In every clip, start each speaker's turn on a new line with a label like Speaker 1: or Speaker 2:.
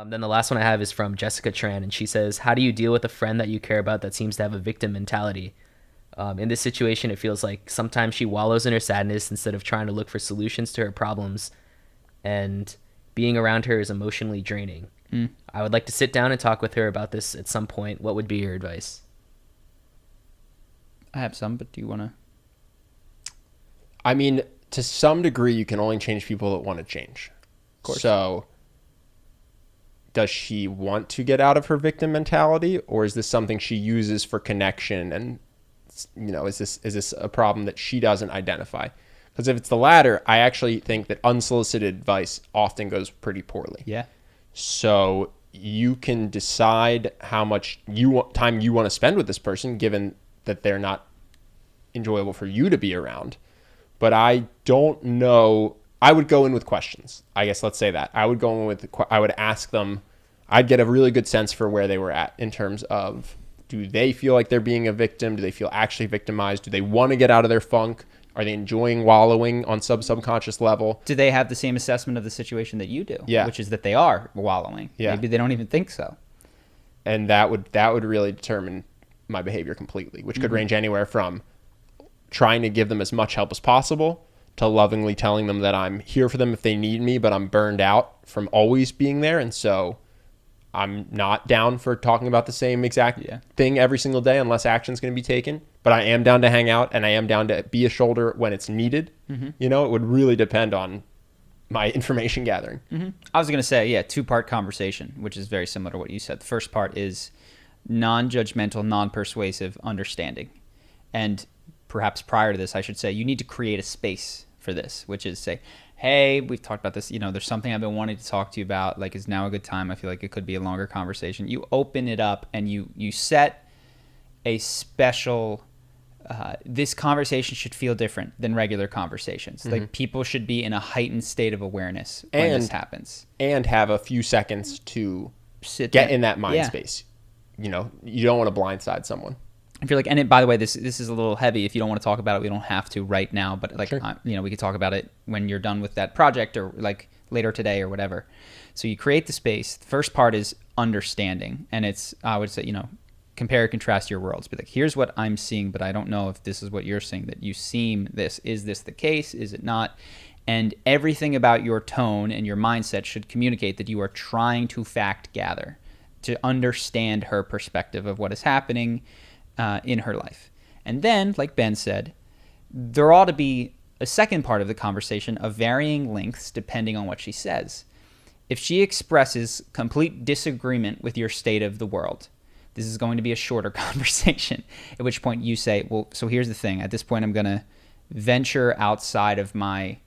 Speaker 1: Then the last one I have is from Jessica Tran, and she says, "How do you deal with a friend that you care about that seems to have a victim mentality? In this situation, it feels like sometimes she wallows in her sadness instead of trying to look for solutions to her problems, and being around her is emotionally draining. I would like to sit down and talk with her about this at some point. What would be your advice?"
Speaker 2: I have some, but do you want to?
Speaker 3: I mean, to some degree, you can only change people that want to change.
Speaker 2: Of course.
Speaker 3: So does she want to get out of her victim mentality, or is this something she uses for connection? And, is this a problem that she doesn't identify? Because if it's the latter, I actually think that unsolicited advice often goes pretty poorly.
Speaker 2: Yeah.
Speaker 3: So you can decide how much time you want to spend with this person, given that they're not enjoyable for you to be around. But I don't know. I would go in with questions. I guess let's say that. I would go in with, I would ask them, I'd get a really good sense for where they were at in terms of, do they feel like they're being a victim? Do they feel actually victimized? Do they want to get out of their funk? Are they enjoying wallowing on subconscious level?
Speaker 2: Do they have the same assessment of the situation that you do?
Speaker 3: Yeah.
Speaker 2: Which is that they are wallowing.
Speaker 3: Yeah.
Speaker 2: Maybe they don't even think so.
Speaker 3: And that would really determine my behavior completely, which could range anywhere from trying to give them as much help as possible to lovingly telling them that I'm here for them if they need me, but I'm burned out from always being there. And so I'm not down for talking about the same exact thing every single day unless action's going to be taken. But I am down to hang out, and I am down to be a shoulder when it's needed. It would really depend on my information gathering.
Speaker 2: I was going to say, two-part conversation, which is very similar to what you said. The first part is non-judgmental, non-persuasive understanding. And perhaps prior to this, I should say, you need to create a space for this, which is say, hey, we've talked about this, there's something I've been wanting to talk to you about, like, is now a good time? I feel like it could be a longer conversation. You open it up and you set a special, this conversation should feel different than regular conversations. Like, people should be in a heightened state of awareness when this happens.
Speaker 3: And have a few seconds to get in that mind space. You don't want to blindside someone.
Speaker 2: I feel like, and by the way, this is a little heavy. If you don't want to talk about it, we don't have to right now. But like,
Speaker 3: Sure.
Speaker 2: We could talk about it when you're done with that project, or like later today or whatever. So you create the space. The first part is understanding, and it's, I would say, compare and contrast your worlds. Be like, here's what I'm seeing, but I don't know if this is what you're seeing. That you seem this. Is this the case? Is it not? And everything about your tone and your mindset should communicate that you are trying to fact gather, to understand her perspective of what is happening in her life. And then, like Ben said, there ought to be a second part of the conversation of varying lengths depending on what she says. If she expresses complete disagreement with your state of the world, this is going to be a shorter conversation, at which point you say, well, so here's the thing. At this point, I'm going to venture outside of my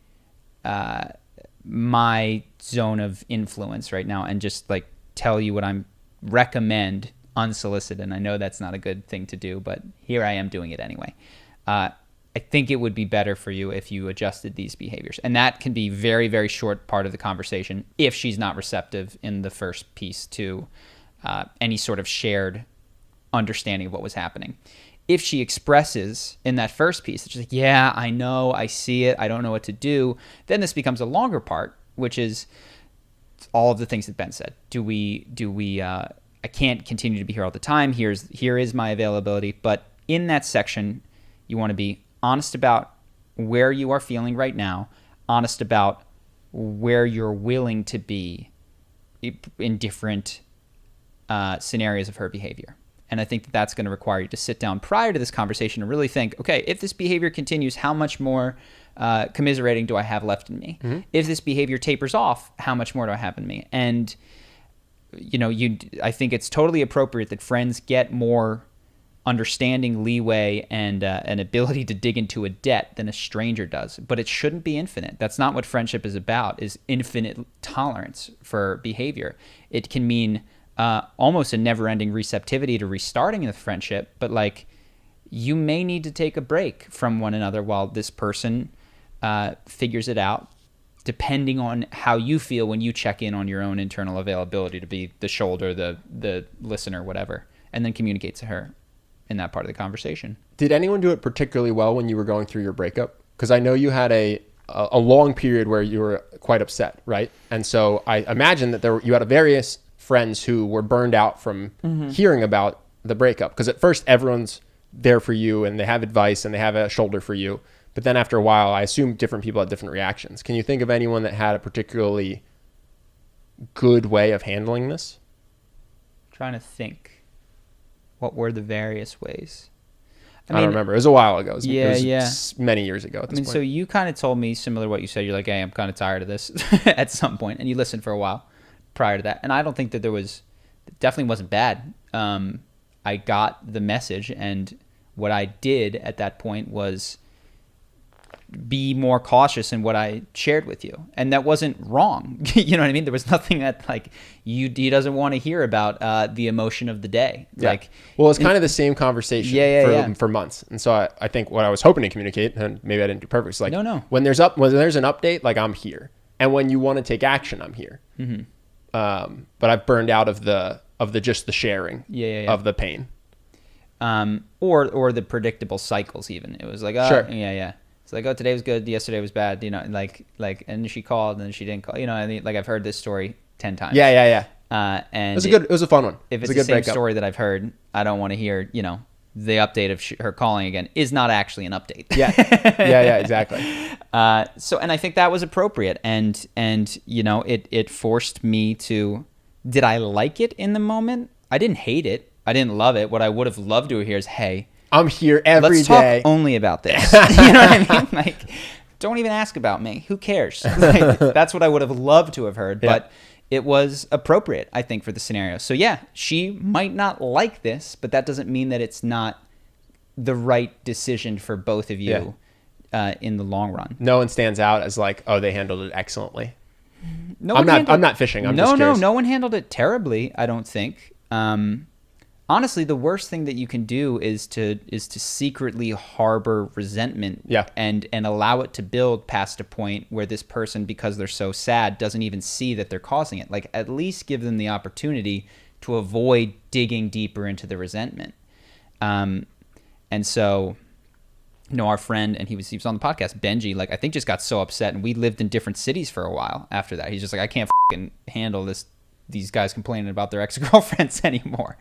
Speaker 2: my zone of influence right now and just like tell you what I'm recommend unsolicited. And I know that's not a good thing to do, but here I am doing it anyway. I think it would be better for you if you adjusted these behaviors. And that can be very, very short part of the conversation if she's not receptive in the first piece to any sort of shared understanding of what was happening. If she expresses in that first piece, she's like, yeah, I know, I see it, I don't know what to do, then this becomes a longer part, which is all of the things that Ben said. Do we I can't continue to be here all the time. Here is my availability. But in that section, you want to be honest about where you are feeling right now, honest about where you're willing to be in different scenarios of her behavior. And I think that that's going to require you to sit down prior to this conversation and really think, okay, if this behavior continues, how much more commiserating do I have left in me? If this behavior tapers off, how much more do I have in me? And I think it's totally appropriate that friends get more understanding, leeway, and an ability to dig into a debt than a stranger does. But it shouldn't be infinite. That's not what friendship is about, is infinite tolerance for behavior. It can mean almost a never-ending receptivity to restarting the friendship, but like, you may need to take a break from one another while this person figures it out, depending on how you feel when you check in on your own internal availability to be the shoulder, the listener, whatever, and then communicate to her in that part of the conversation.
Speaker 3: Did anyone do it particularly well when you were going through your breakup? Because I know you had a a long period where you were quite upset, right? And so I imagine that you had various friends who were burned out from hearing about the breakup, because at first everyone's there for you and they have advice and they have a shoulder for you, but then after a while I assume different people had different reactions. Can you think of anyone that had a particularly good way of handling this?
Speaker 2: Trying to think, what were the various ways?
Speaker 3: I don't remember. It was a while ago. It
Speaker 2: Yeah.
Speaker 3: was many years ago at this point.
Speaker 2: So you kind of told me similar to what you said. You're like, hey, I'm kind of tired of this at some point, and you listened for a while prior to that. And I don't think that it definitely wasn't bad. I got the message, and what I did at that point was be more cautious in what I shared with you. And that wasn't wrong. You know what I mean? There was nothing that like he doesn't want to hear about the emotion of the day.
Speaker 3: Yeah.
Speaker 2: Like,
Speaker 3: well, it's kind of the same conversation for months. And so I think what I was hoping to communicate, and maybe I didn't do perfect, is like,
Speaker 2: no.
Speaker 3: when there's an update, like I'm here. And when you want to take action, I'm here. Mm-hmm. But I've burned out of the just the sharing of the pain.
Speaker 2: Or the predictable cycles even. It was like,
Speaker 3: sure.
Speaker 2: Yeah. It's like, oh, today was good, yesterday was bad, you know, like, and she called and then she didn't call, you know, I mean, like I've heard this story 10 times.
Speaker 3: Yeah.
Speaker 2: And
Speaker 3: it was a fun one.
Speaker 2: If it's
Speaker 3: a
Speaker 2: the
Speaker 3: good
Speaker 2: same
Speaker 3: breakup.
Speaker 2: story that I've heard, I don't want to hear, you know, the update of her calling again is not actually an update.
Speaker 3: Yeah, exactly.
Speaker 2: So, and I think that was appropriate. And, you know, it forced me to, did I like it in the moment? I didn't hate it. I didn't love it. What I would have loved to hear is, hey,
Speaker 3: I'm here every
Speaker 2: let's
Speaker 3: day.
Speaker 2: Talk only about this. You know what I mean? Like, don't even ask about me. Who cares? Like, that's what I would have loved to have heard.
Speaker 3: Yeah.
Speaker 2: But it was appropriate, I think, for the scenario. So yeah, she might not like this, but that doesn't mean that it's not the right decision for both of you in the long run.
Speaker 3: No one stands out as like, oh, they handled it excellently.
Speaker 2: I'm
Speaker 3: not fishing. I'm just curious.
Speaker 2: No one handled it terribly, I don't think. Honestly, the worst thing that you can do is to secretly harbor resentment and allow it to build past a point where this person, because they're so sad, doesn't even see that they're causing it. Like, at least give them the opportunity to avoid digging deeper into the resentment. And so, you know, our friend, and he was on the podcast, Benji, like, I think just got so upset, and we lived in different cities for a while after that. He's just like, I can't fucking handle these guys complaining about their ex-girlfriends anymore.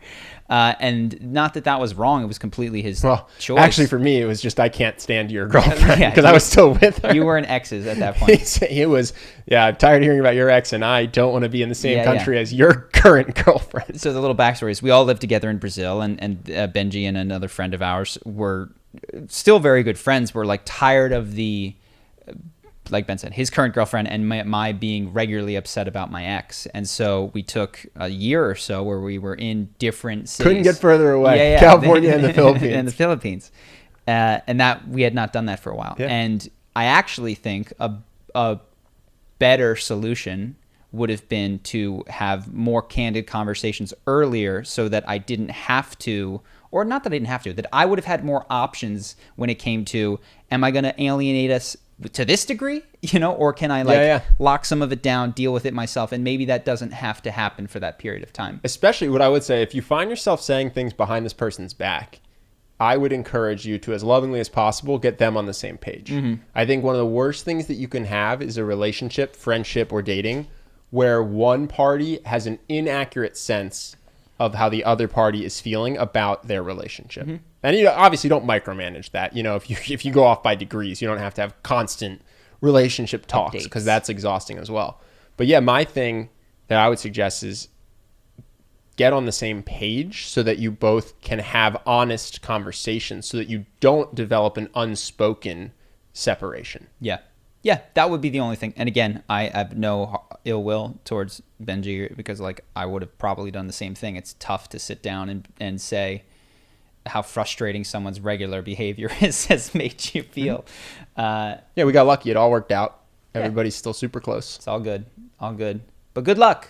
Speaker 2: And not that was wrong. It was completely his choice.
Speaker 3: Actually, for me, it was just, I can't stand your girlfriend because I was still with her.
Speaker 2: You were in exes at that point.
Speaker 3: It was, I'm tired of hearing about your ex, and I don't want to be in the same country as your current girlfriend.
Speaker 2: So the little backstory is we all lived together in Brazil, and Benji and another friend of ours were still very good friends. We're like tired of the, like Ben said, his current girlfriend and my being regularly upset about my ex. And so we took a year or so where we were in different cities.
Speaker 3: Couldn't get further away. California and the Philippines.
Speaker 2: And the Philippines. And that we had not done that for a while. Yeah. And I actually think a better solution would have been to have more candid conversations earlier so that I didn't have to, or not that I didn't have to, that I would have had more options when it came to, am I going to alienate us to this degree, you know, or can I lock some of it down, deal with it myself, and maybe that doesn't have to happen for that period of time.
Speaker 3: Especially what I would say, if you find yourself saying things behind this person's back, I would encourage you to, as lovingly as possible, get them on the same page. Mm-hmm. I think one of the worst things that you can have is a relationship, friendship, or dating where one party has an inaccurate sense of how the other party is feeling about their relationship. Mm-hmm. And you know, obviously don't micromanage that. You know, if you go off by degrees, you don't have to have constant relationship talks because that's exhausting as well. But yeah, my thing that I would suggest is get on the same page so that you both can have honest conversations so that you don't develop an unspoken separation.
Speaker 2: Yeah. Yeah, that would be the only thing. And again, I have no ill will towards Benji because like I would have probably done the same thing. It's tough to sit down and say how frustrating someone's regular behavior has made you feel.
Speaker 3: Yeah, we got lucky. It all worked out. Everybody's still super close.
Speaker 2: It's all good. All good. But good luck.